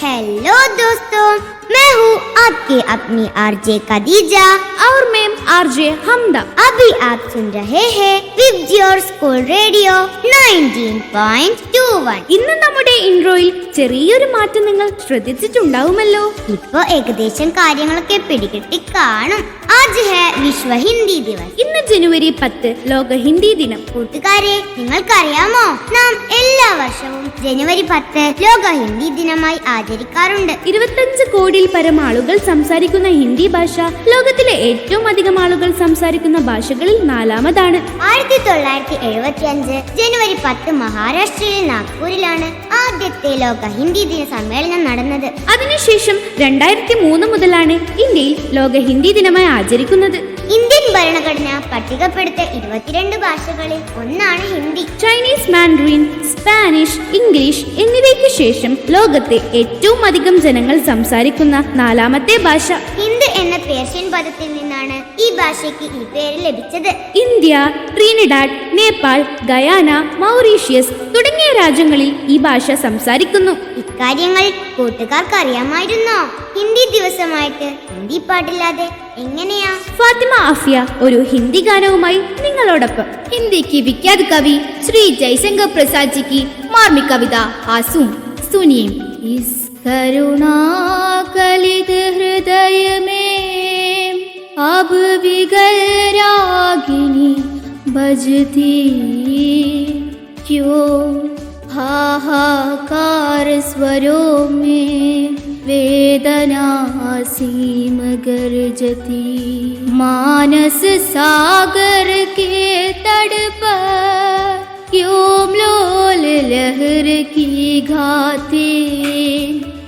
Hello दोस्तों, मैं हूँ आपके अपनी आरजे खदीजा और मैम आरजे हमदा। अभी आप सुन रहे हैं विद योर स्कूल റേഡിയോ 19.21. ഇന്ന് നമ്മുടെ ഇൻട്രോയിൽ ചെറിയൊരു മാറ്റം നിങ്ങൾ ശ്രദ്ധിച്ചിട്ടുണ്ടാവുമല്ലോ. ഇപ്പൊ ഏകദേശം കാര്യങ്ങളൊക്കെ പിടികിട്ടി കാണും. ആജ് ഹേ വിശ്വ ഹിന്ദി ദിവസ്. ഇന്ന് ജനുവരി 10 ലോക ഹിന്ദി ദിനം. കൂട്ടുകാരെ, നിങ്ങൾക്കറിയാമോ, നാം എല്ലാ വർഷവും ജനുവരി 10 ലോക ഹിന്ദി ദിനമായി ആചരിക്കാറുണ്ട്. 25 കോടിയിൽ പരം ആളുകൾ സംസാരിക്കുന്ന ഹിന്ദി ഭാഷ ലോകത്തിലെ ഏറ്റവും അധികം ആളുകൾ സംസാരിക്കുന്ന ഭാഷകളിൽ 4ാമതാണ്. 1975 ജനുവരി 10 മഹാരാഷ്ട്രയിലെ നാഗ്പൂരിലാണ് ആദ്യത്തെ ലോക ഹിന്ദി ദിന സമ്മേളനം നടന്നത്. അതിനുശേഷം 2003 മുതലാണ് ഇന്ത്യയിൽ ലോക ഹിന്ദി ദിനമായി ആചരിക്കുന്നത്. ഇന്ത്യൻ ഭരണഘടന പട്ടികപ്പെടുത്ത 22 ഭാഷകളിൽ ഒന്നാണ് Hindi. Chinese Mandarin, Spanish, English എന്നിവയ്ക്ക് ശേഷം ലോകത്തെ ഏറ്റവും അധികം ജനങ്ങൾ സംസാരിക്കുന്ന 4ാമത്തെ ഭാഷ. ഹിന്ദ് എന്ന പേർഷ്യൻ പദത്തിൽ നിന്നാണ് ഈ ഭാഷയ്ക്ക് ഈ പേര് ലഭിച്ചത്. India, Trinidad, Nepal, Guyana, Mauritius തുടങ്ങിയ രാജ്യങ്ങളിൽ ഈ ഭാഷ സംസാരിക്കുന്നു. ഇക്കാര്യങ്ങൾ കൂട്ടുകാർക്ക് അറിയാമായിരുന്നോ? ഹിന്ദി ദിവസമായിട്ട് ഹിന്ദി പാട്ടില്ലാതെ എങ്ങനെയാ? ഫാത്തിമ ആഫിയ ഒരു ഹിന്ദി ഗാനവുമായി നിങ്ങളോടൊപ്പം. हिंदी की विख्यात कवि श्री जयशंकर प्रसाद जी की मार्मिक कविता आसूम सुनिए। इस करुणा कलित हृदय में अब विगल रागिनी बजती, क्यों हाहाकार स्वरों में वेदना सीम गरजती। मानस सागर के तट पर क्यों लोल लहर की घाते,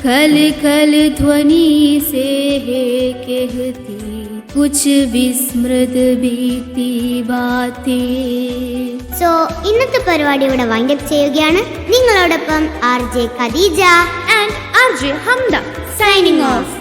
खल खल ध्वनि से है कहती कुछ विस्मृत बीती बातें. സോ ഇന്നത്തെ പരിപാടി ഇവിടെ വൈൻഡപ്പ് ചെയ്യുകയാണ്. നിങ്ങളോടൊപ്പം RJ Khadeeja and RJ Hamda signing of.